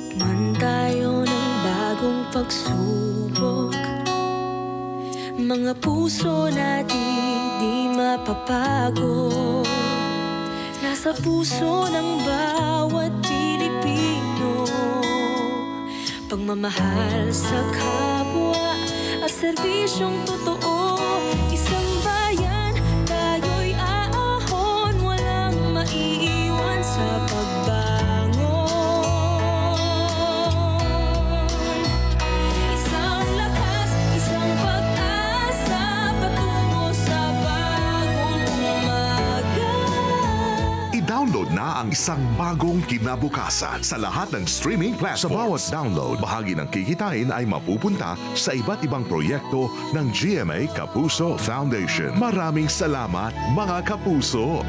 Sumubok man tayo ng bagong pagsubok, mga puso natin di mapapago. Nasa puso ng bawat Pilipino, pagmamahal sa kapwa at serbisyong totoo. Isang bayan, tayo'y aahon, walang maiiwan sa pagbangon. Isang lakas, isang pag-asa, patungo sa bagong umaga. I-download na ang Isang Bagong Kinabukasan sa lahat ng streaming platforms. Sa bawat download, bahagi ng kikitain ay mapupunta sa iba't ibang proyekto ng GMA Kapuso Foundation. Maraming salamat, mga kapuso!